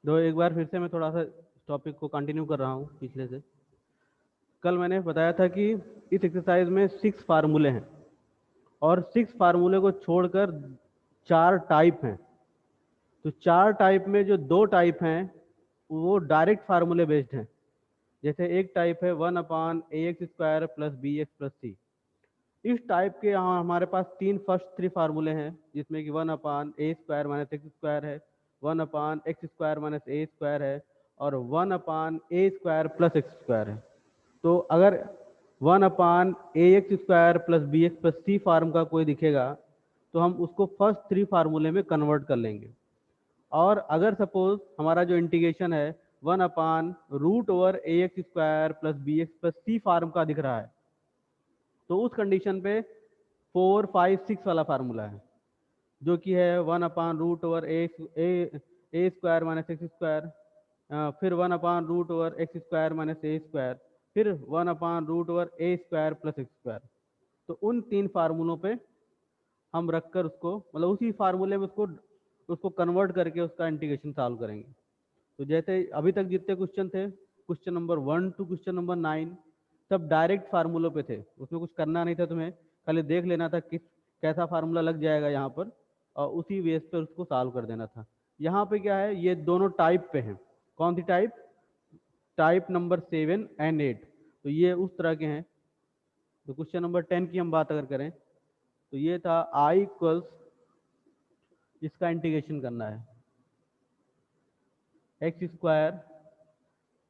दो एक बार फिर से मैं थोड़ा सा टॉपिक को कंटिन्यू कर रहा हूँ पिछले से। कल मैंने बताया था कि इस एक्सरसाइज में 6 फार्मूले हैं और 6 फार्मूले को छोड़कर 4 टाइप हैं। तो 4 टाइप में जो 2 टाइप हैं वो डायरेक्ट फार्मूले बेस्ड हैं। जैसे एक टाइप है 1/ax² plus B x plus C. इस टाइप के यहाँ हमारे पास फर्स्ट 3 फार्मूले हैं, जिसमें कि 1/a² माइनस एक्स स्क्वायर है, 1/x² माइनस ए स्क्वायर है और 1/a² प्लस एक्स स्क्वायर है। तो अगर 1/ax² plus B x plus C form का कोई दिखेगा तो हम उसको फर्स्ट 3 फार्मूले में कन्वर्ट कर लेंगे। और अगर सपोज हमारा जो इंटीग्रेशन है 1/√/ax² plus B x plus C form का दिख रहा है तो उस कंडीशन पे 4, 5, 6 वाला फार्मूला है, जो कि है 1/√/a² माइनस एक्स स्क्वायर, फिर 1/√/x² माइनस ए स्क्वायर, फिर 1/√/a² प्लस एक्स स्क्वायर। तो उन 3 फार्मूलों पे हम रखकर उसको मतलब उसी फार्मूले में उसको उसको कन्वर्ट करके उसका इंटीग्रेशन सॉल्व करेंगे। तो जैसे अभी तक जितने क्वेश्चन थे, question number 1 to question number 9, सब डायरेक्ट फार्मूलों पे थे। उसमें कुछ करना नहीं था, तुम्हें खाली देख लेना था किस कैसा फार्मूला लग जाएगा यहाँ पर और उसी बेस पे उसको सॉल्व कर देना था। यहाँ पे क्या है, ये दोनों टाइप पे हैं। कौन सी टाइप? Type number 7 and 8। तो ये उस तरह के हैं। तो क्वेश्चन नंबर 10 की हम बात अगर करें तो ये था i इक्वल्स, इसका इंटीग्रेशन करना है x²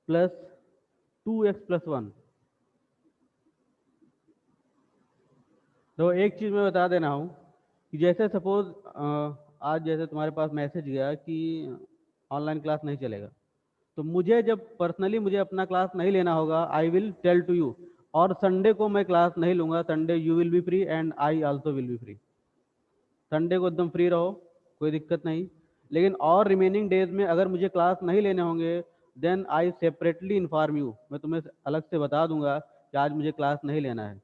प्लस 2x प्लस 1। तो एक चीज़ मैं बता देना हूँ कि जैसे सपोज आज जैसे तुम्हारे पास मैसेज गया कि ऑनलाइन क्लास नहीं चलेगा, तो मुझे जब पर्सनली मुझे अपना क्लास नहीं लेना होगा, I will tell to you. और संडे को मैं क्लास नहीं लूँगा, Sunday you will be free and I also will be free. Sunday को एकदम फ्री रहो, कोई दिक्कत नहीं। लेकिन और रिमेनिंग डेज में अगर मुझे क्लास नहीं लेने होंगे then I separately inform you, मैं तुम्हें अलग से बता दूंगा कि आज मुझे क्लास नहीं लेना है।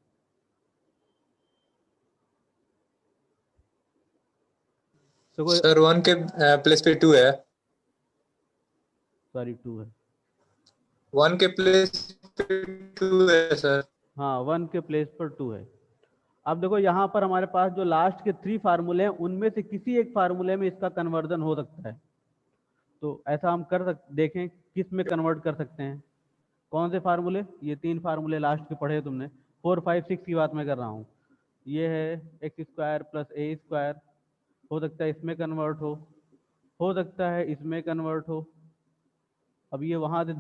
तो कोई सर 1 के प्लेस पे 2 है। सॉरी 2 है। 1 के प्लेस पे 2 है सर। हाँ 1 के प्लेस पर 2 है। अब देखो यहाँ पर हमारे पास जो लास्ट के 3 फार्मूले हैं उनमें से किसी एक फार्मूले में इसका कन्वर्जन हो सकता है। तो ऐसा हम कर देखें किस में कन्वर्ट कर सकते हैं। कौन से फार्मूले? ये 3 फार्मूले लास्ट के पढ़े तुमने। 4, 5, 6 की बात मैं कर रहा हूँ। ये है x² प्लस ए स्क्वायर, हो सकता है इसमें कन्वर्ट हो सकता है इसमें कन्वर्ट हो। अब ये वहाँ से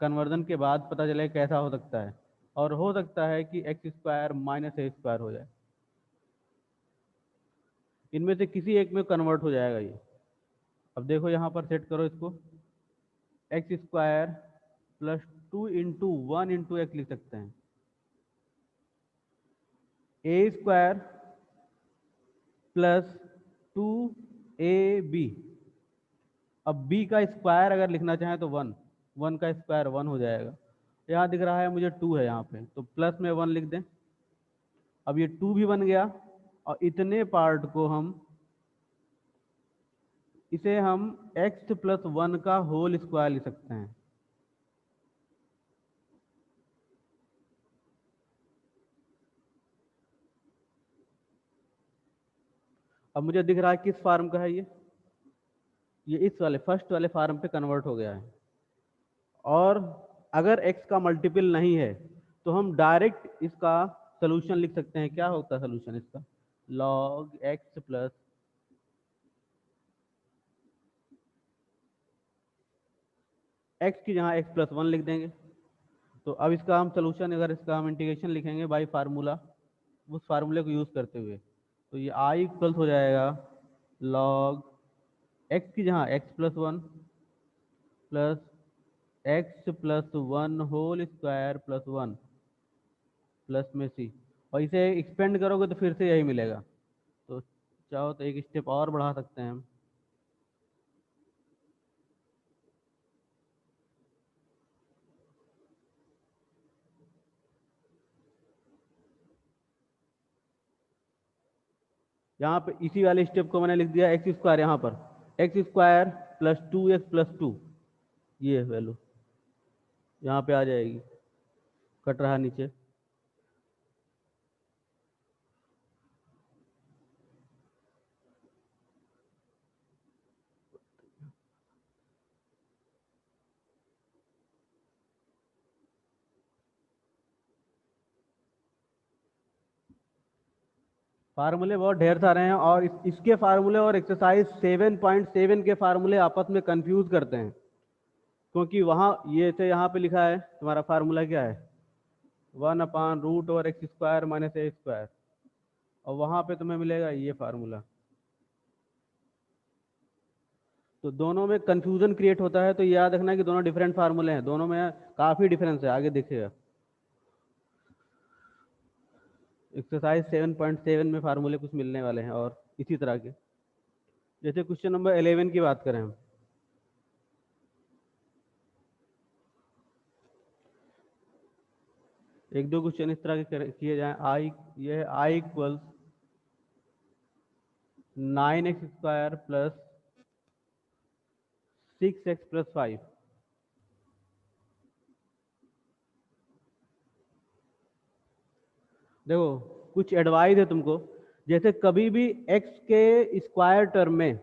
कन्वर्जन के बाद पता चले कैसा हो सकता है, और हो सकता है कि x² माइनस ए स्क्वायर हो जाए। इनमें से किसी एक में कन्वर्ट हो जाएगा ये। अब देखो यहाँ पर सेट करो इसको, x² प्लस 2 × 1 × x लिख सकते हैं, a² प्लस 2ab। अब b का स्क्वायर अगर लिखना चाहें तो 1, 1 का स्क्वायर 1 हो जाएगा। यहाँ दिख रहा है मुझे 2 है यहाँ पे, तो प्लस में 1 लिख दें। अब ये 2 भी बन गया और इतने पार्ट को इसे हम x प्लस 1 का होल स्क्वायर लिख सकते हैं। अब मुझे दिख रहा है किस फार्म का है ये इस वाले फर्स्ट वाले फार्म पे कन्वर्ट हो गया है। और अगर x का मल्टीपल नहीं है तो हम डायरेक्ट इसका सोल्यूशन लिख सकते हैं। क्या होता है सोल्यूशन इसका? log x प्लस x की जगह x प्लस 1 लिख देंगे। तो अब इसका हम सोल्यूशन, अगर इसका हम इंटीग्रेशन लिखेंगे बाई फार्मूला, उस फार्मूले को यूज करते हुए, तो ये i इक्वल्स हो जाएगा log x की जगह x plus 1 plus x plus 1 whole square plus 1 plus में c। और इसे एक्सपेंड करोगे तो फिर से यही मिलेगा। तो चाहो तो एक स्टेप और बढ़ा सकते हैं हम। यहाँ पे इसी वाले स्टेप को मैंने लिख दिया x स्क्वायर, यहाँ पर x square plus 2x plus 2 ये वैल्यू यहाँ पे आ जाएगी, कट रहा नीचे। फार्मूले बहुत ढेर सारे हैं और इसके फार्मूले और एक्सरसाइज 7.7 के फार्मूले आपस में कंफ्यूज करते हैं, क्योंकि वहाँ ये थे, यहाँ पे लिखा है तुम्हारा फार्मूला क्या है, 1/√x² - a², और वहाँ पे तुम्हें मिलेगा ये फार्मूला। तो दोनों में कंफ्यूजन क्रिएट होता है, तो याद रखना कि दोनों डिफरेंट फार्मूले हैं, दोनों में काफ़ी डिफरेंस है, आगे देखिएगा। एक्सरसाइज 7.7 में फार्मूले कुछ मिलने वाले हैं और इसी तरह के। जैसे क्वेश्चन नंबर 11 की बात करें हम, एक दो क्वेश्चन इस तरह के किए जाएं। ये है I = 9x² + 6x + 5। देखो कुछ एडवाइस है तुमको, जैसे कभी भी x के स्क्वायर टर्म में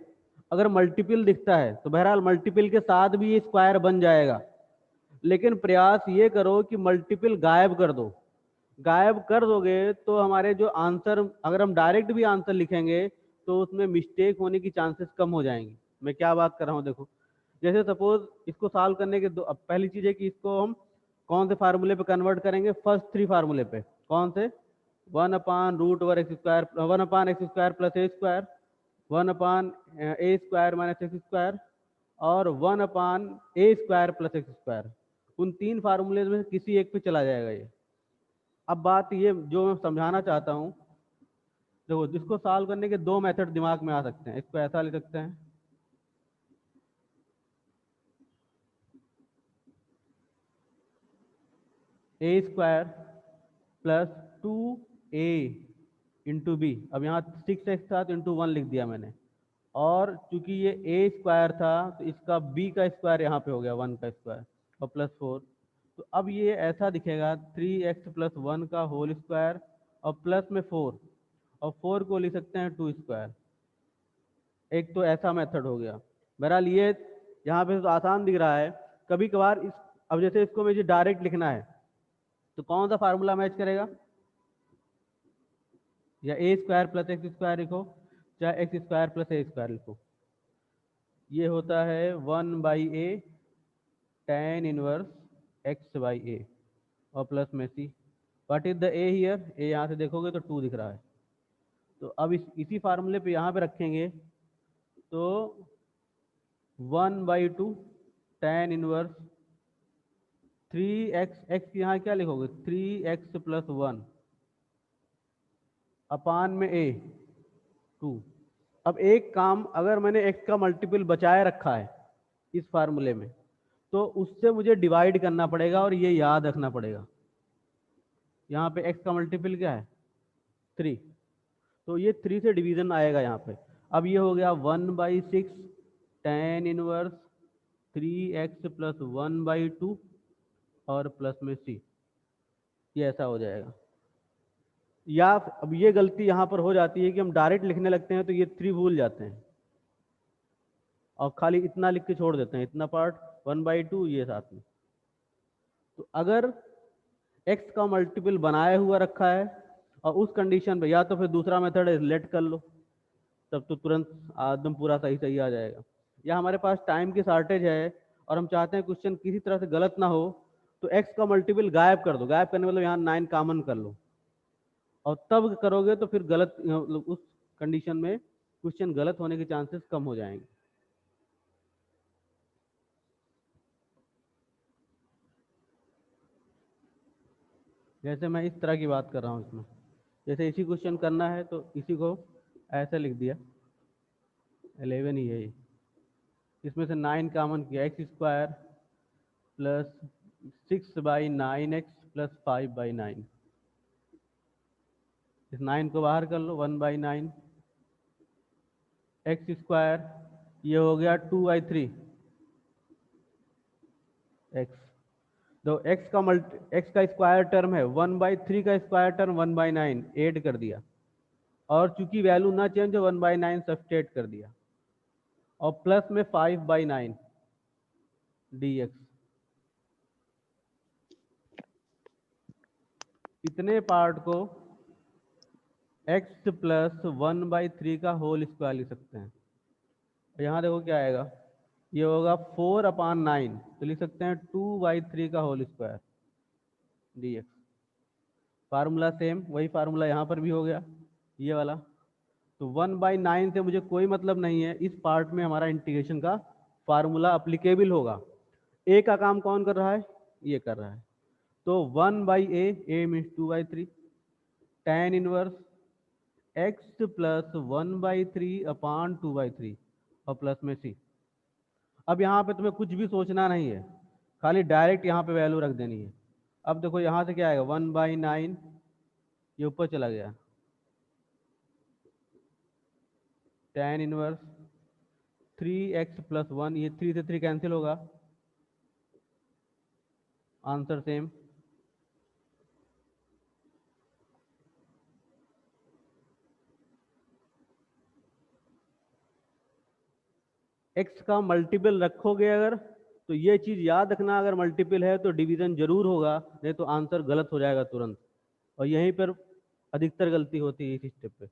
अगर मल्टीपल दिखता है तो बहरहाल मल्टीपल के साथ भी ये स्क्वायर बन जाएगा, लेकिन प्रयास ये करो कि मल्टीपल गायब कर दो। गायब कर दोगे तो हमारे जो आंसर, अगर हम डायरेक्ट भी आंसर लिखेंगे तो उसमें मिस्टेक होने की चांसेस कम हो जाएंगी। मैं क्या बात कर रहा हूँ, देखो जैसे सपोज इसको सॉल्व करने के दो, अब पहली चीज़ है कि इसको हम कौन से फार्मूले पे कन्वर्ट करेंगे, फर्स्ट 3 फार्मूले पे। कौन से? 1/√x², 1/x² + a², 1/a² - x², और 1/a² + x²। उन 3 फार्मूले में किसी एक पे चला जाएगा ये। अब बात ये जो मैं समझाना चाहता हूँ, देखो जिसको सॉल्व करने के 2 मेथड दिमाग में आ सकते हैं। इसको ऐसा लिख सकते हैं, a² + 2a × b। अब यहाँ 6x था तो × 1 लिख दिया मैंने, और चूंकि ये a² था तो इसका b का स्क्वायर यहाँ पे हो गया 1 का स्क्वायर, और +4। तो अब ये ऐसा दिखेगा 3x + 1 का होल स्क्वायर और प्लस में 4, और 4 को लिख सकते हैं 2²। एक तो ऐसा मेथड हो गया। बहरहाल ये यहाँ पे तो आसान दिख रहा है, कभी कभार इस, अब जैसे इसको मुझे डायरेक्ट लिखना है तो कौन सा फार्मूला मैच करेगा, या a² + x² लिखो, चाहे x² + a² लिखो। ये होता है 1/a tan इनवर्स x/a, और प्लस में c। What is the a here? a यहाँ से देखोगे तो 2 दिख रहा है। तो अब इसी फार्मूले पे यहाँ पे रखेंगे तो 1/2 tan इनवर्स 3x, x यहाँ क्या लिखोगे 3x + 1 अपान में a 2। अब एक काम, अगर मैंने x का मल्टीपल बचाए रखा है इस फार्मूले में, तो उससे मुझे डिवाइड करना पड़ेगा और ये याद रखना पड़ेगा। यहाँ पे x का मल्टीपल क्या है 3, तो ये 3 से डिवीजन आएगा यहाँ पे। अब ये हो गया 1/6 tan इनवर्स 3x + 1/2 और प्लस में c। ये ऐसा हो जाएगा। या अब ये गलती यहाँ पर हो जाती है कि हम डायरेक्ट लिखने लगते हैं तो ये 3 भूल जाते हैं और खाली इतना लिख के छोड़ देते हैं, इतना पार्ट 1/2 ये साथ में। तो अगर x का मल्टीपल बनाया हुआ रखा है और उस कंडीशन पे, या तो फिर दूसरा मेथड है लेट कर लो, तब तो तुरंत एकदम पूरा सही सही आ जाएगा। या हमारे पास टाइम की शॉर्टेज है और हम चाहते हैं क्वेश्चन किसी तरह से गलत ना हो, तो x का मल्टीपल गायब कर दो। गायब करने मतलब यहाँ 9 कॉमन कर लो, और तब करोगे तो फिर गलत, मतलब उस कंडीशन में क्वेश्चन गलत होने के चांसेस कम हो जाएंगे। जैसे मैं इस तरह की बात कर रहा हूँ इसमें, जैसे इसी क्वेश्चन करना है तो इसी को ऐसे लिख दिया, 11 ही है ये, इसमें से 9 कॉमन किया, x² + 6/9x + 5/9। इस 9 को बाहर कर लो, 1/9 x², ये हो गया 2/3 एक्स, तो एक्स का स्क्वायर टर्म है 1/3 का स्क्वायर टर्म 1/9 ऐड कर दिया, और चूंकि वैल्यू ना चेंज हो 1/9 सब्सट्रैक्ट कर दिया, और प्लस में 5/9 dx। इतने पार्ट को x प्लस 1/3 का होल स्क्वायर लिख सकते हैं। यहाँ देखो क्या आएगा, ये होगा 4/9, तो लिख सकते हैं 2/3 का whole square dx। Formula same, वही फार्मूला यहाँ पर भी हो गया ये वाला। तो 1/9 से मुझे कोई मतलब नहीं है, इस पार्ट में हमारा इंटीग्रेशन का फार्मूला अप्लीकेबल होगा। ए का काम कौन कर रहा है, ये कर रहा है, तो 1/a, a means 2/3, tan inverse x plus 1/3 अपान 2/3 और प्लस में c। अब यहाँ पे तुम्हें कुछ भी सोचना नहीं है, खाली डायरेक्ट यहाँ पे वैल्यू रख देनी है। अब देखो यहाँ से क्या आएगा, 1/9, ये ऊपर चला गया, tan इनवर्स 3x प्लस 1, ये 3 से 3 कैंसिल होगा, आंसर सेम। x का मल्टीपल रखोगे अगर, तो ये चीज याद रखना, अगर मल्टीपल है तो डिवीजन जरूर होगा, नहीं तो आंसर गलत हो जाएगा तुरंत, और यहीं पर अधिकतर गलती होती है इस स्टेप पे।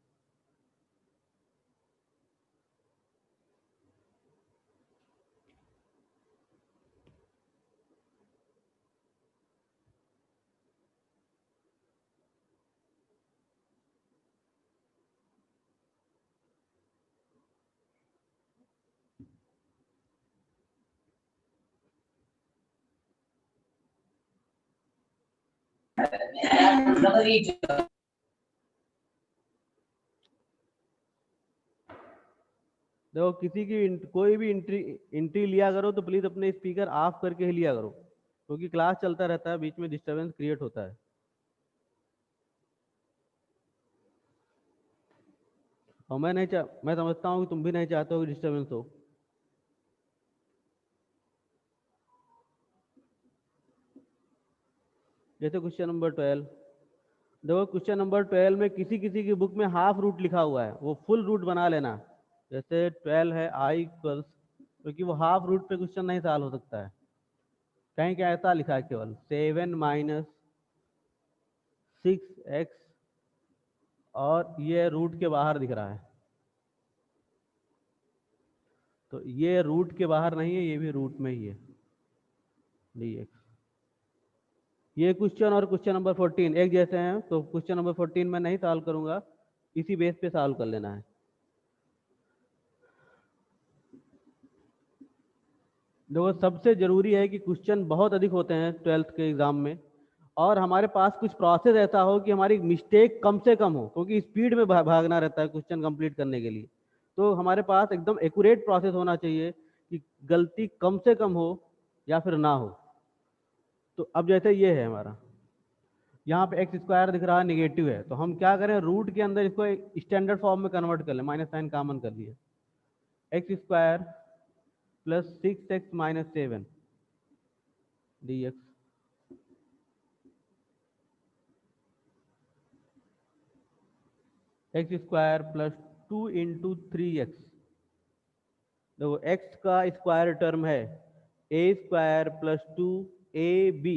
देखो किसी की कोई भी एंट्री लिया करो तो प्लीज अपने स्पीकर ऑफ करके ही लिया करो, क्योंकि क्लास चलता रहता है, बीच में डिस्टरबेंस क्रिएट होता है। और मैं समझता हूँ कि तुम भी नहीं चाहते हो कि डिस्टरबेंस हो। जैसे क्वेश्चन नंबर 12, देखो क्वेश्चन नंबर 12 में किसी किसी की बुक में हाफ रूट लिखा हुआ है, वो फुल रूट बना लेना। जैसे 12 है i इक्वल्स, क्योंकि वो हाफ रूट पे क्वेश्चन नहीं सॉल्व हो सकता है। कहीं क्या ऐसा लिखा है, केवल 7 माइनस 6x, और ये रूट के बाहर दिख रहा है, तो ये रूट के बाहर नहीं है, ये भी रूट में ही है dx। ये क्वेश्चन और क्वेश्चन नंबर 14 एक जैसे हैं, तो क्वेश्चन नंबर 14 में नहीं सॉल्व करूंगा, इसी बेस पे सॉल्व कर लेना है। देखो सबसे जरूरी है कि क्वेश्चन बहुत अधिक होते हैं 12th के एग्जाम में, और हमारे पास कुछ प्रोसेस ऐसा हो कि हमारी मिस्टेक कम से कम हो, क्योंकि स्पीड में भागना रहता है क्वेश्चन कंप्लीट करने के लिए। तो हमारे पास एकदम एक्यूरेट प्रोसेस होना चाहिए कि गलती कम से कम हो या फिर ना हो। तो अब जैसे ये है हमारा, यहाँ पे एक्स स्क्वायर दिख रहा है, निगेटिव है, तो हम क्या करें, रूट के अंदर इसको स्टैंडर्ड फॉर्म में कन्वर्ट कर लें, माइनस साइन कॉमन कर लिए, x square plus 6x minus 7 dx। X square plus 2 into 3x, देखो x का स्क्वायर टर्म है a स्क्वायर प्लस 2ab,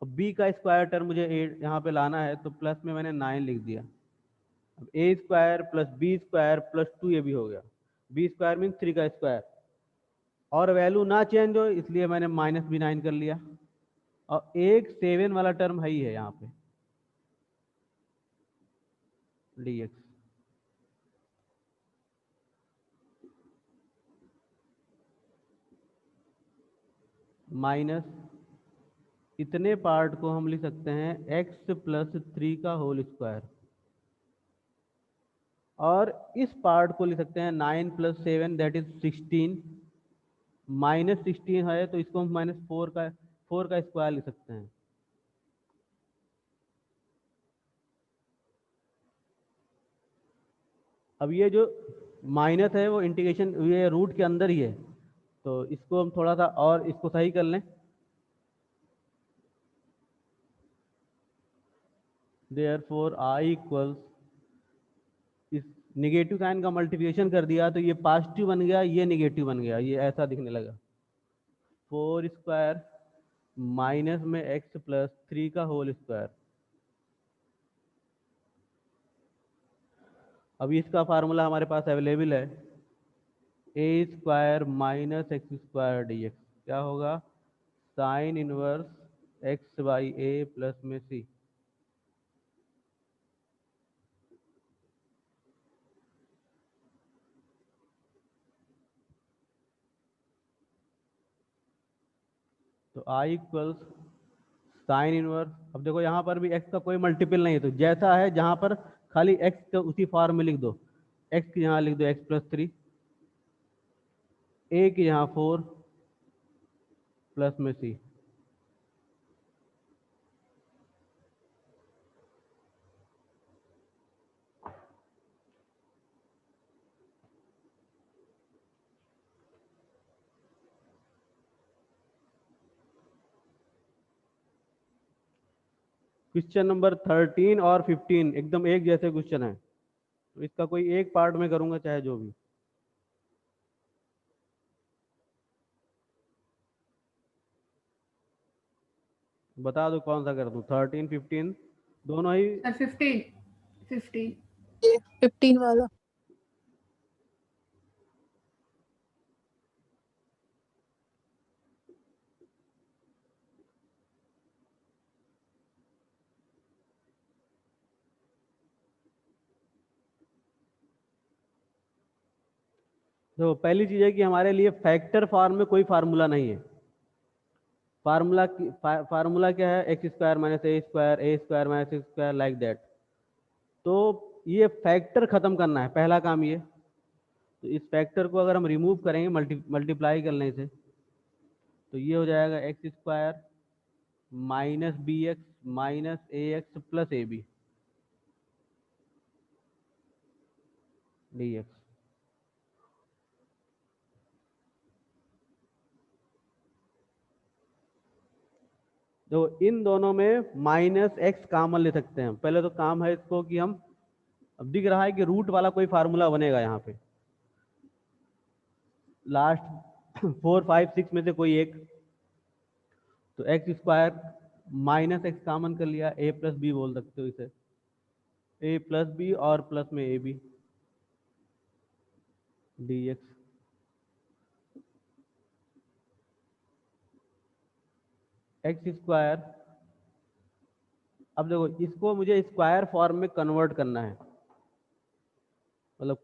और b का स्क्वायर टर्म मुझे यहाँ पे लाना है, तो प्लस में मैंने 9 लिख दिया। अब a square plus b square plus 2 ये भी हो गया, b स्क्वायर मीन 3 का स्क्वायर, और वैल्यू ना चेंज हो इसलिए मैंने माइनस भी 9 कर लिया, और एक 7 वाला टर्म है ही है यहाँ पे dx। माइनस इतने पार्ट को हम लिख सकते हैं x प्लस 3 का होल स्क्वायर, और इस पार्ट को लिख सकते हैं 9 प्लस 7 दैट इज 16, माइनस 16 है तो इसको हम माइनस 4 का स्क्वायर लिख सकते हैं। अब ये जो माइनस है वो इंटीग्रेशन ये रूट के अंदर ही है, तो इसको हम थोड़ा सा और इसको सही कर लें, देयरफॉर आई इक्वल्स, इस निगेटिव साइन का मल्टीप्लिकेशन कर दिया तो ये पॉजिटिव बन गया, ये निगेटिव बन गया, ये ऐसा दिखने लगा। 4² माइनस में x प्लस 3 का होल स्क्वायर। अभी इसका फार्मूला हमारे पास अवेलेबल है, a² माइनस x² dx क्या होगा, sine inverse x by a plus में c। तो i इक्वल्स साइन इनवर्स, अब देखो यहाँ पर भी x का कोई मल्टीपल नहीं है, तो जैसा है जहाँ पर खाली x का उसी फॉर्म में लिख दो, x की यहाँ लिख दो x प्लस 3, a की यहाँ 4 प्लस में c। क्वेश्चन नंबर 13 और 15 एकदम एक जैसे क्वेश्चन है, तो इसका कोई एक पार्ट में करूंगा चाहे जो भी। बता दो कौन सा कर दूं, 13 15 दोनों ही। सर 15 15 वाला। तो पहली चीज है कि हमारे लिए फैक्टर फॉर्म में कोई फार्मूला नहीं है। फार्मूला क्या है, x² minus a² minus x² like that. तो ये फैक्टर खत्म करना है, पहला काम ये। तो इस फैक्टर को अगर हम रिमूव करेंगे मल्टीप्लाई करने से, तो ये हो जाएगा x² minus bx minus ax plus ab dx। तो इन दोनों में माइनस x कॉमन ले सकते हैं। पहले तो काम है इसको कि हम, अब दिख रहा है कि रूट वाला कोई फार्मूला बनेगा यहाँ पे, लास्ट 4 5 6 में से कोई एक। तो x² माइनस x कॉमन कर लिया, a प्लस बी बोल सकते हो इसे, a प्लस बी और प्लस में ab dx। x², अब देखो इसको मुझे स्क्वायर फॉर्म में कन्वर्ट करना है, मतलब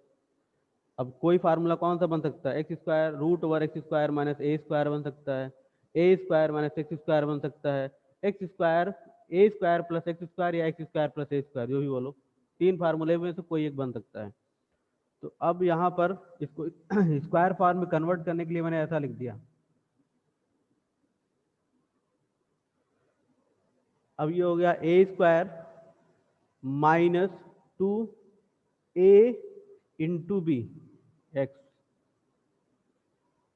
अब कोई फार्मूला कौन सा बन सकता है, x² root over x² minus a² बन सकता है, a² माइनस x² बन सकता है, x² a² प्लस x² या x² प्लस a², जो भी बोलो, तीन फार्मूले में से कोई एक बन सकता है। तो अब यहाँ पर इसको स्क्वायर फॉर्म में कन्वर्ट करने के लिए मैंने ऐसा लिख दिया। अब ये हो गया a² minus 2a into B X,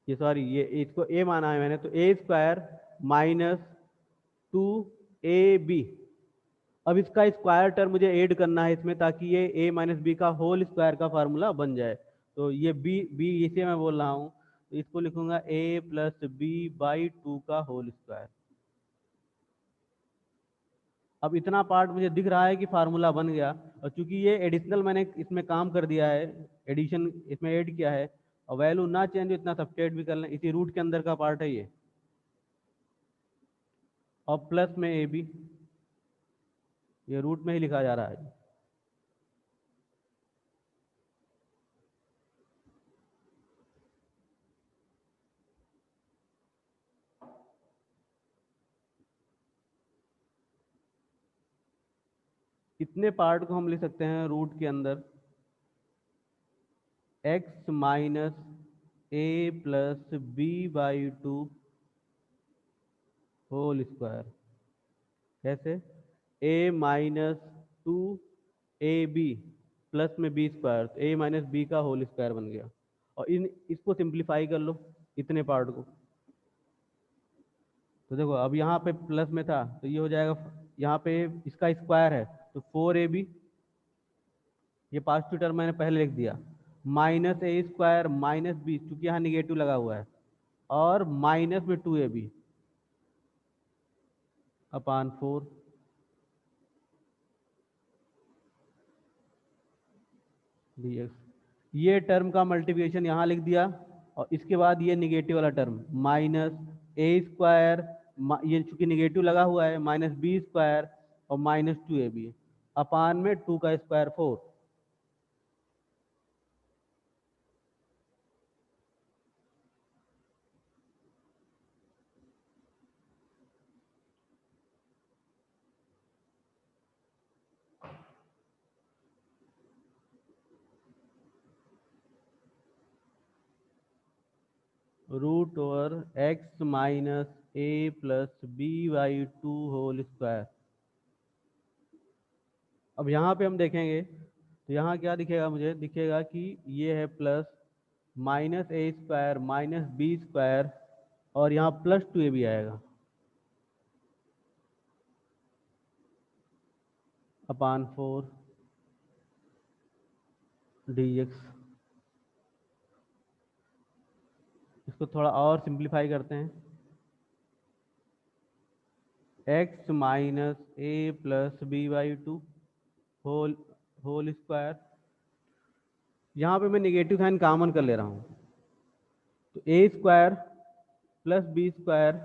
ये सॉरी ये इसको a माना है मैंने, तो a² माइनस 2ab। अब इसका स्क्वायर टर्म मुझे ऐड करना है इसमें, ताकि ये a माइनस बी का होल स्क्वायर का फार्मूला बन जाए। तो ये b इसे मैं बोल रहा हूँ, तो इसको लिखूंगा a प्लस बी बाई 2 का होल स्क्वायर। अब इतना पार्ट मुझे दिख रहा है कि फार्मूला बन गया, और चूंकि ये एडिशनल मैंने इसमें काम कर दिया है, एडिशन इसमें ऐड किया है, और वैल्यू ना चेंज इतना सब्सट्रेट भी कर लें, इसी रूट के अंदर का पार्ट है ये, और प्लस में ए बी, ये रूट में ही लिखा जा रहा है। इतने पार्ट को हम लिख सकते हैं रूट के अंदर x minus a plus B by 2 whole square. कैसे, a माइनस 2ab प्लस में b² तो a माइनस बी का होल स्क्वायर बन गया। और इसको सिंप्लीफाई कर लो इतने पार्ट को, तो देखो अब यहाँ पे प्लस में था तो ये हो जाएगा, यहाँ पे इसका स्क्वायर है तो 4ab, ये पॉजिटिव टर्म मैंने पहले लिख दिया, minus A square minus B, चूंकि यहाँ निगेटिव लगा हुआ है, और माइनस में 2ab अपान 4 dx। ये टर्म का मल्टीप्लिकेशन यहाँ लिख दिया, और इसके बाद ये निगेटिव वाला टर्म माइनस ए स्क्वायर, ये चूंकि निगेटिव लगा हुआ है, माइनस बी स्क्वायर और माइनस 2ab अपान में 2 का square 4। Root over x minus a plus B by 2 whole square. अब यहाँ पे हम देखेंगे तो यहाँ क्या दिखेगा, मुझे दिखेगा कि ये है plus minus A square minus b square, और यहाँ प्लस 2a भी आएगा अपान 4 dx। इसको थोड़ा और सिंप्लीफाई करते हैं, x minus a plus B by 2 whole square. यहाँ पे मैं निगेटिव साइन कॉमन कर ले रहा हूँ, तो ए स्क्वायर प्लस बी स्क्वायर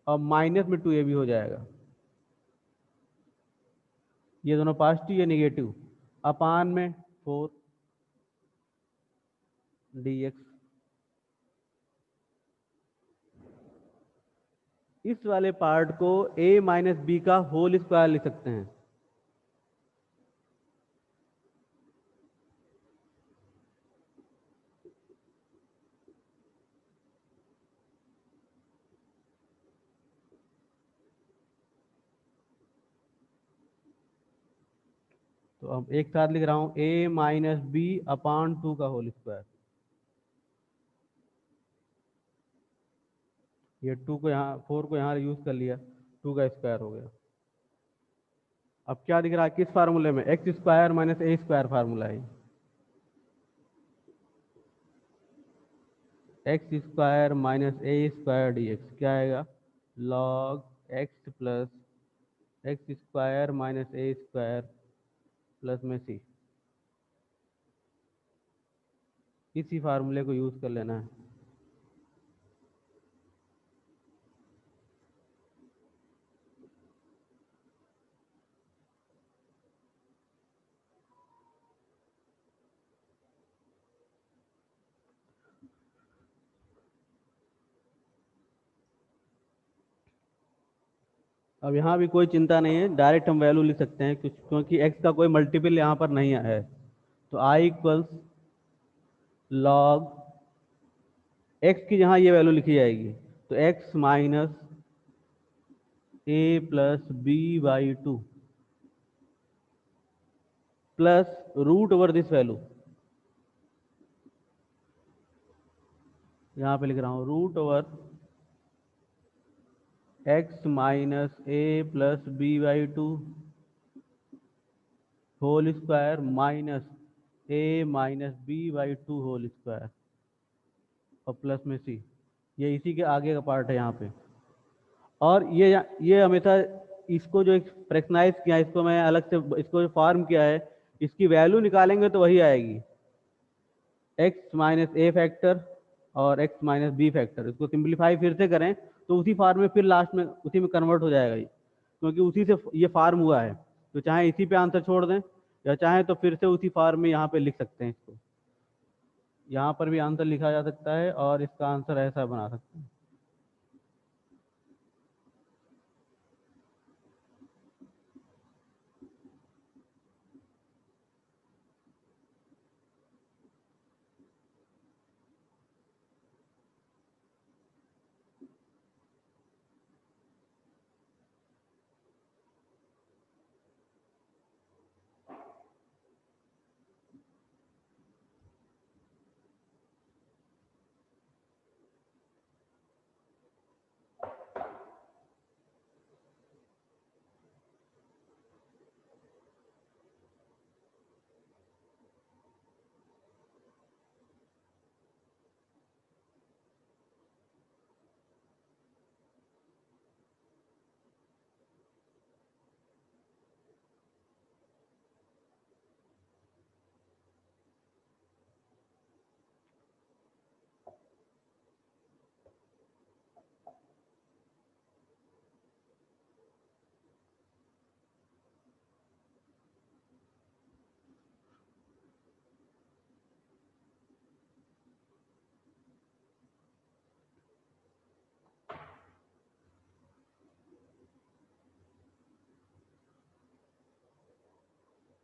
और माइनस में 2a भी हो जाएगा, ये दोनों पॉजिटिव या निगेटिव, अपान में 4 dx। इस वाले पार्ट को a माइनस बी का होल स्क्वायर लिख सकते हैं। तो अब एक साथ लिख रहा हूं, a माइनस बी अपान 2 का होल स्क्वायर। ये 2 को यहाँ 4 को यहाँ यूज कर लिया, 2 का स्क्वायर हो गया। अब क्या दिख रहा है किस फार्मूले में, X square minus A square formula है। X square minus A square D X क्या आएगा, log X plus X square minus A square plus में सी। इसी फार्मूले को यूज कर लेना है। अब यहाँ भी कोई चिंता नहीं है, डायरेक्ट हम वैल्यू लिख सकते हैं, क्योंकि x का कोई मल्टीपल यहाँ पर नहीं है। तो i इक्वल्स लॉग x की जहाँ ये वैल्यू लिखी जाएगी, तो x minus a plus B by 2 plus root over this value, यहाँ पे लिख रहा हूँ root over x minus a plus B by 2 whole square minus a minus b by 2 whole square और प्लस में सी। ये इसी के आगे का पार्ट है यहाँ पे। और ये हमेशा इसको जो फ्रैक्शनाइज किया, इसको मैं अलग से इसको जो फॉर्म किया है, इसकी वैल्यू निकालेंगे तो वही आएगी, x माइनस ए फैक्टर और x माइनस बी फैक्टर। इसको सिंप्लीफाई फिर से करें तो उसी फार्म में फिर लास्ट में उसी में कन्वर्ट हो जाएगा ये, क्योंकि उसी से ये फार्म हुआ है। तो चाहे इसी पे आंसर छोड़ दें या चाहे तो फिर से उसी फार्म में यहाँ पे लिख सकते हैं इसको। यहाँ पर भी आंसर लिखा जा सकता है और इसका आंसर ऐसा बना सकते हैं।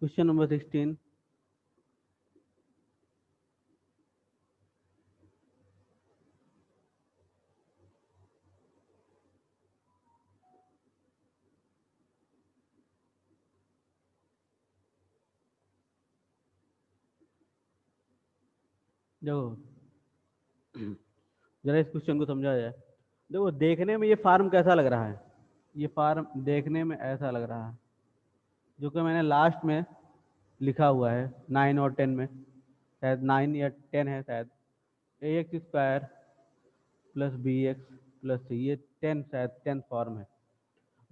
Question number 16। देखो जरा इस क्वेश्चन को समझा जाए। देखो देखने में ये फार्म कैसा लग रहा है, ये फार्म देखने में ऐसा लग रहा है, जो कि मैंने लास्ट में लिखा हुआ है 9 और 10 में, शायद 9 या 10 है शायद। A x square plus B x plus C, ये 10 शायद 10 फॉर्म है।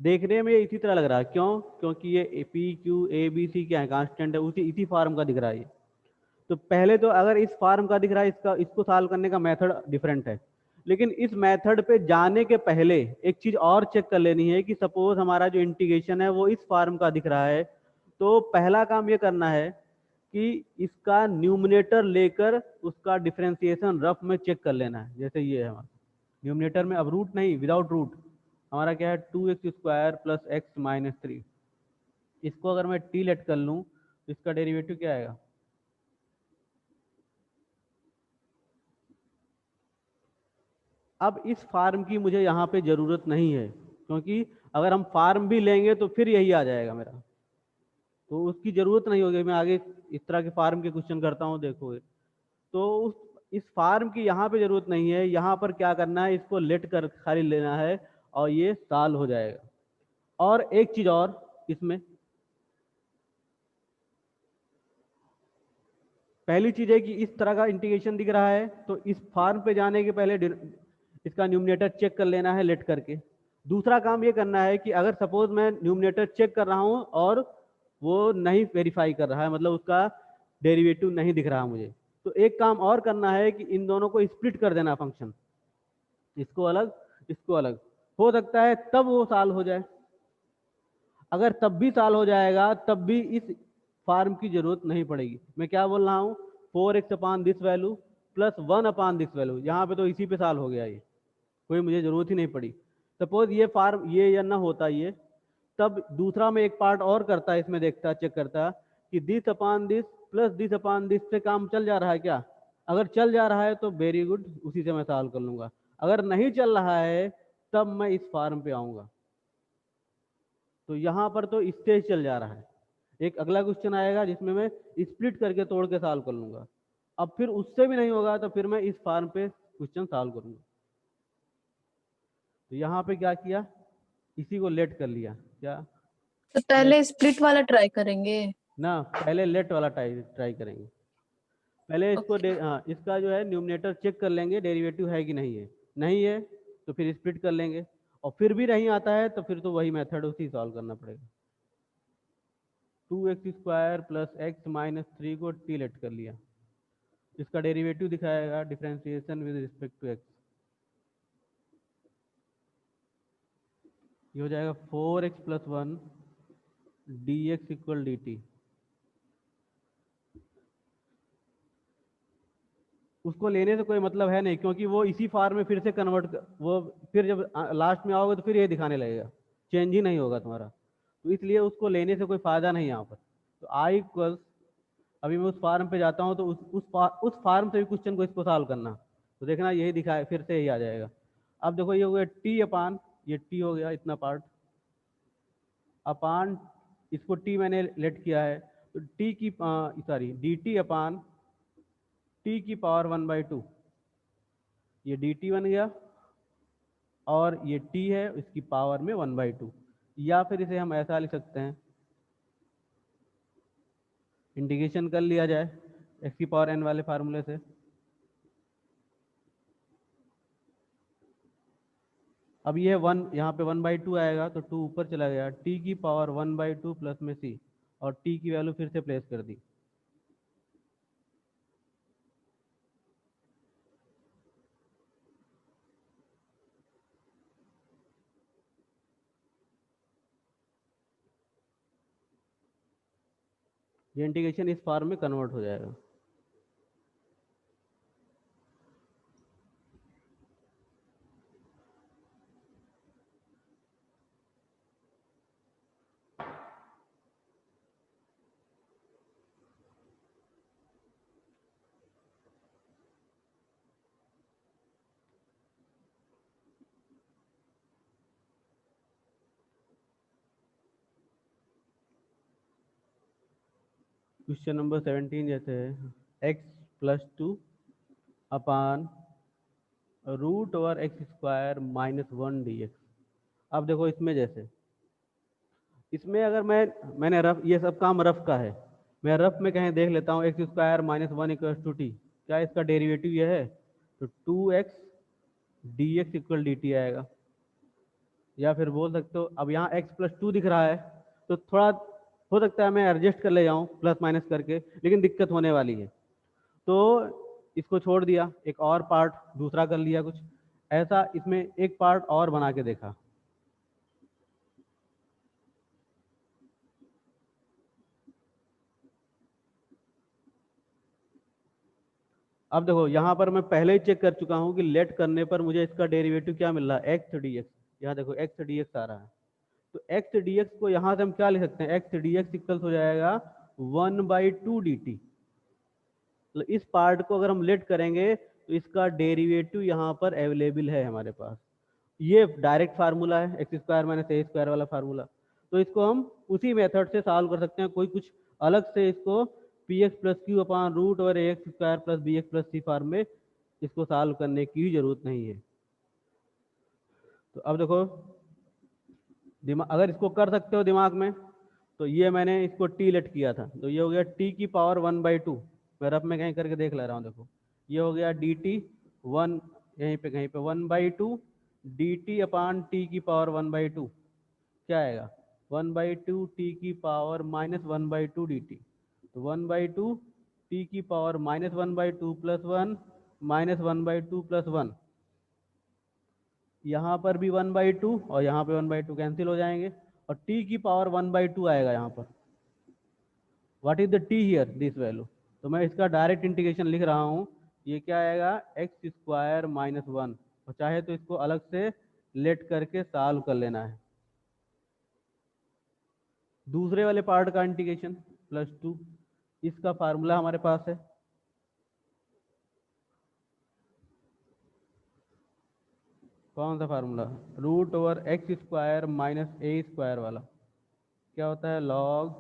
देखने में ये इसी तरह लग रहा है, क्यों? क्योंकि ये p q a b c क्या है, कांस्टेंट है, उसी इसी फॉर्म का दिख रहा है ये। तो पहले तो अगर इस फॉर्म का दिख रहा है, इसका इसको सॉल्व करने का मेथड डिफरेंट है। लेकिन इस मेथड पे जाने के पहले एक चीज और चेक कर लेनी है कि सपोज हमारा जो इंटीग्रेशन है वो इस फॉर्म का दिख रहा है, तो पहला काम ये करना है कि इसका न्यूमिनेटर लेकर उसका डिफरेंशिएशन रफ में चेक कर लेना है। जैसे ये है हमारा न्यूमिनेटर में, अब रूट नहीं, विदाउट रूट हमारा क्या है 2x² प्लस एक्स माइनस 3। इसको अगर मैं टी लेट कर लूँ तो इसका डेरिवेटिव क्या आएगा? अब इस फार्म की मुझे यहाँ पे ज़रूरत नहीं है, क्योंकि अगर हम फार्म भी लेंगे तो फिर यही आ जाएगा मेरा, तो उसकी ज़रूरत नहीं होगी। मैं आगे इस तरह के फार्म के क्वेश्चन करता हूँ, देखोगे। तो इस फार्म की यहाँ पे ज़रूरत नहीं है। यहाँ पर क्या करना है, इसको लेट कर खाली लेना है और ये सॉल्व हो जाएगा। और एक चीज़ और इसमें, पहली चीज़ है कि इस तरह का इंटीग्रेशन दिख रहा है, तो इस फार्म पे जाने के पहले इसका न्यूमिनेटर चेक कर लेना है लेट करके। दूसरा काम ये करना है कि अगर सपोज मैं न्यूमिनेटर चेक कर रहा हूँ और वो नहीं वेरीफाई कर रहा है, मतलब उसका डेरिवेटिव नहीं दिख रहा मुझे, तो एक काम और करना है कि इन दोनों को स्प्लिट कर देना फंक्शन, इसको अलग इसको अलग। हो सकता है तब वो सॉल्व हो जाए। अगर तब भी सॉल्व हो जाएगा तब भी इस फार्म की जरूरत नहीं पड़ेगी। मैं क्या बोल रहा हूँ, 4x upon this value plus 1 upon this value, यहाँ पे तो इसी पे सॉल्व हो गया, ये कोई मुझे जरूरत ही नहीं पड़ी। सपोज ये फार्म ये या ना होता ये, तब दूसरा मैं एक पार्ट और करता, इसमें देखता चेक करता कि this upon this plus this upon this से काम चल जा रहा है क्या। अगर चल जा रहा है तो वेरी गुड, उसी से मैं सॉल्व कर लूंगा। अगर नहीं चल रहा है तब मैं इस फार्म पे आऊंगा। तो यहाँ पर तो स्टेज चल जा रहा है। एक अगला क्वेश्चन आएगा जिसमें मैं स्प्लिट करके तोड़ के सॉल्व कर लूंगा। अब फिर उससे भी नहीं होगा तो फिर मैं इस फार्म पे क्वेश्चन सॉल्व करूंगा। तो यहाँ पे क्या किया, इसी को लेट कर लिया। क्या तो पहले स्प्लिट वाला ट्राई करेंगे। ना, पहले लेट वाला ट्राई ट्राई करेंगे। पहले इसको ओके। हाँ, इसका जो है न्यूमिनेटर चेक कर लेंगे डेरिवेटिव है कि नहीं है। नहीं है तो फिर स्प्लिट कर लेंगे, और फिर भी नहीं आता है तो फिर तो वही मेथड उसी सॉल्व करना पड़ेगा। 2x² प्लस एक्स माइनस 3 को टी लेट कर लिया, इसका डेरिवेटिव दिखाएगा differentiation with respect to x. ये हो जाएगा 4x plus 1 d x equal d t. उसको लेने से कोई मतलब है नहीं, क्योंकि वो इसी फार्म में फिर से कन्वर्ट, वो फिर जब लास्ट में आओगे तो फिर ये दिखाने लगेगा, चेंज ही नहीं होगा तुम्हारा। तो इसलिए उसको लेने से कोई फायदा नहीं यहाँ पर। तो आई इक्वल्स, अभी मैं उस फार्म पे जाता हूँ तो उस फार्म से भी क्वेश्चन को इसको सॉल्व करना, तो देखना यही दिखाए, फिर से यही आ जाएगा। अब देखो ये हो गया टी अपान, ये टी हो गया इतना पार्ट अपान, इसको टी मैंने लेट किया है, तो टी की sorry D T upon T की पावर 1/2, ये डी टी बन गया, और ये टी है इसकी पावर में 1/2। या फिर इसे हम ऐसा लिख सकते हैं, इंटीग्रेशन कर लिया जाए एक्स की पावर एन वाले फार्मूले से। अब ये 1 यहाँ पे 1/2 आएगा, तो 2 ऊपर चला गया, टी की पावर 1/2 प्लस में सी, और टी की वैल्यू फिर से प्लेस कर दी। ये इंटीग्रेशन इस फॉर्म में कन्वर्ट हो जाएगा। क्वेश्चन नंबर 17 जैसे है x+2 अपान root over x square -1 dx। अब देखो इसमें जैसे इसमें अगर मैंने रफ, ये सब काम रफ का है, मैं रफ में कहीं देख लेता हूँ एक्स स्क्वायर -1 = t, क्या इसका डेरिवेटिव ये है, तो 2x dx = dt आएगा। या फिर बोल सकते हो, अब यहाँ x+2 दिख रहा है तो थोड़ा हो सकता है मैं एडजस्ट कर ले जाऊँ प्लस माइनस करके, लेकिन दिक्कत होने वाली है तो इसको छोड़ दिया, एक और पार्ट दूसरा कर लिया कुछ ऐसा, इसमें एक पार्ट और बना के देखा। अब देखो यहाँ पर मैं पहले ही चेक कर चुका हूँ कि लेट करने पर मुझे इसका डेरिवेटिव क्या मिल रहा है, एक्स dx। यहाँ देखो एक्स dx आ रहा है, तो एक्स dx को यहाँ से हम क्या लिख सकते हैं, एक्स dx इक्वल्स हो जाएगा 1/2 dt। तो इस पार्ट को अगर हम लेट करेंगे तो इसका डेरिवेटिव यहाँ पर अवेलेबल है हमारे पास। ये डायरेक्ट फार्मूला है x² - a² वाला फार्मूला, तो इसको हम उसी मेथड से सॉल्व कर सकते हैं, कोई कुछ अलग से इसको px+q/√ax² + bx+c फॉर्म में इसको सॉल्व करने की जरूरत नहीं है। तो अब देखो दिमाग, अगर इसको कर सकते हो दिमाग में, तो ये मैंने इसको t लेट किया था, तो ये हो गया t⁻1/2, मैं रफ में कहीं करके देख ले रहा हूँ। देखो ये हो गया dt 1, यहीं पे कहीं पे 1/2 dt/t⁻1/2 क्या आएगा, 1/2 t⁻−1/2 dt। तो 1/2 t⁻−1/2 + 1 -1/2 + 1, यहाँ पर भी 1/2 और यहाँ पे 1/2 कैंसिल हो जाएंगे और t⁻1/2 आएगा यहाँ पर। What is the t here, this value. तो मैं इसका डायरेक्ट इंटीग्रेशन लिख रहा हूँ, ये क्या आएगा x² -1, और चाहे तो इसको अलग से लेट करके सॉल्व कर लेना है। दूसरे वाले पार्ट का इंटीग्रेशन +2, इसका फार्मूला हमारे पास है, कौन सा फार्मूला, √x² - a² वाला, क्या होता है, लॉग,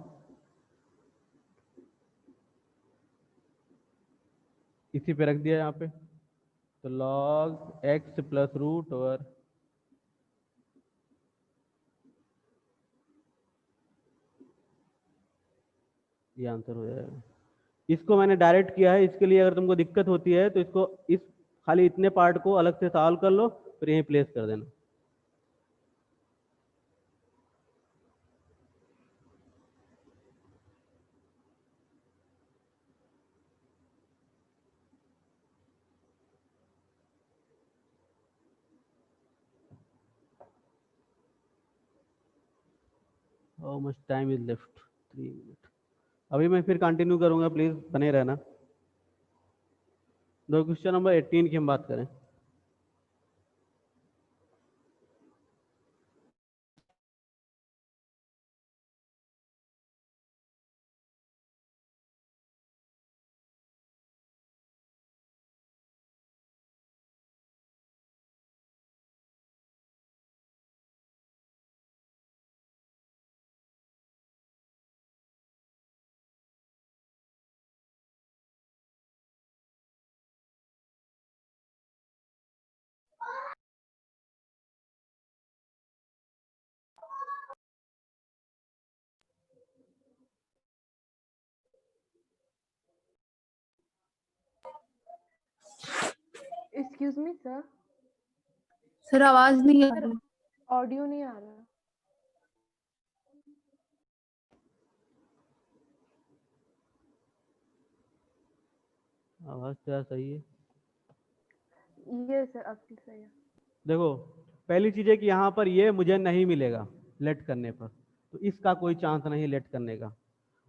इसी पे रख दिया यहाँ पे, तो log x + √, ये आंसर हो जाएगा। इसको मैंने डायरेक्ट किया है, इसके लिए अगर तुमको दिक्कत होती है तो इसको इस खाली इतने पार्ट को अलग से सॉल्व कर लो, फिर यहीं प्लेस कर देना। How much time is left, 3 minute. अभी मैं फिर कंटिन्यू करूंगा, प्लीज बने रहना। दो क्वेश्चन नंबर 18 की हम बात करें। एक्सक्यूज मी सर, सर आवाज नहीं आ रही। ऑडियो नहीं आ रहा। आवाज क्या सही है। ये सर अब सही है। देखो पहली चीज है कि यहाँ पर ये मुझे नहीं मिलेगा लेट करने पर, तो इसका कोई चांस नहीं लेट करने का।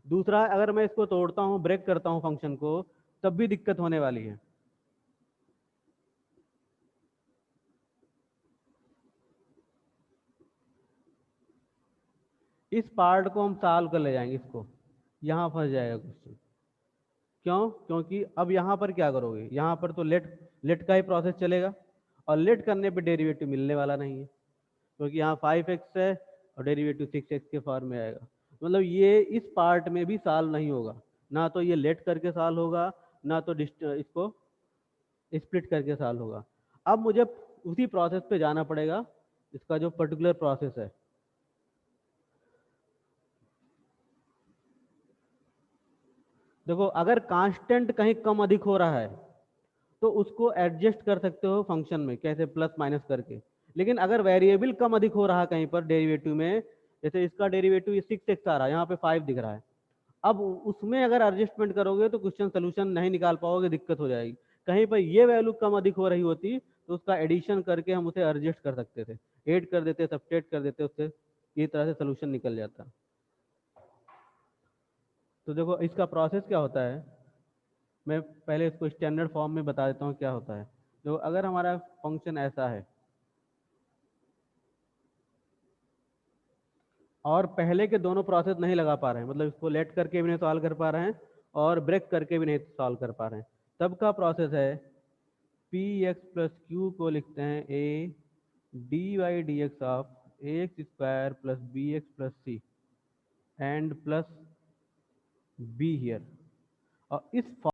दूसरा, अगर मैं इसको तोड़ता हूँ, ब्रेक करता हूँ फंक्शन को, तब भी दिक्कत होने वाली है। इस पार्ट को हम सॉल्व कर ले जाएंगे, इसको यहाँ फंस जाएगा क्वेश्चन। क्यों, क्योंकि अब यहाँ पर क्या करोगे, यहाँ पर तो लेट का ही प्रोसेस चलेगा, और लेट करने पे डेरिवेटिव मिलने वाला नहीं है, क्योंकि यहाँ 5x है और डेरिवेटिव 6x के फॉर्म में आएगा। मतलब ये इस पार्ट में भी सॉल्व नहीं होगा। ना तो ये लेट करके सॉल्व होगा, ना तो इसको स्प्लिट करके सॉल्व होगा। अब मुझे उसी प्रोसेस पे जाना पड़ेगा, इसका जो पर्टिकुलर प्रोसेस है। देखो अगर कांस्टेंट कहीं कम अधिक हो रहा है तो उसको एडजस्ट कर सकते हो फंक्शन में, कैसे प्लस माइनस करके। लेकिन अगर वेरिएबल कम अधिक हो रहा है कहीं पर डेरिवेटिव में, जैसे इसका डेरिवेटिव 6x आ रहा है, यहाँ पे 5 दिख रहा है, अब उसमें अगर एडजस्टमेंट करोगे तो क्वेश्चन सोल्यूशन नहीं निकाल पाओगे, दिक्कत हो जाएगी। कहीं पर ये वैल्यू कम अधिक हो रही होती तो उसका एडिशन करके हम उसे एडजस्ट कर सकते थे, ऐड कर देते, सब्ट्रैक्ट कर देते, उससे इस तरह से सोल्यूशन निकल जाता। तो देखो इसका प्रोसेस क्या होता है, मैं पहले इसको स्टैंडर्ड फॉर्म में बता देता हूँ क्या होता है। तो अगर हमारा फंक्शन ऐसा है और पहले के दोनों प्रोसेस नहीं लगा पा रहे हैं, मतलब इसको लेट करके भी नहीं सॉल्व कर पा रहे हैं और ब्रेक करके भी नहीं सॉल्व कर पा रहे हैं, तब का प्रोसेस है पी एक्स प्लस क्यू को लिखते हैं a d y d x of a x square plus B x plus c and plus b here. और इस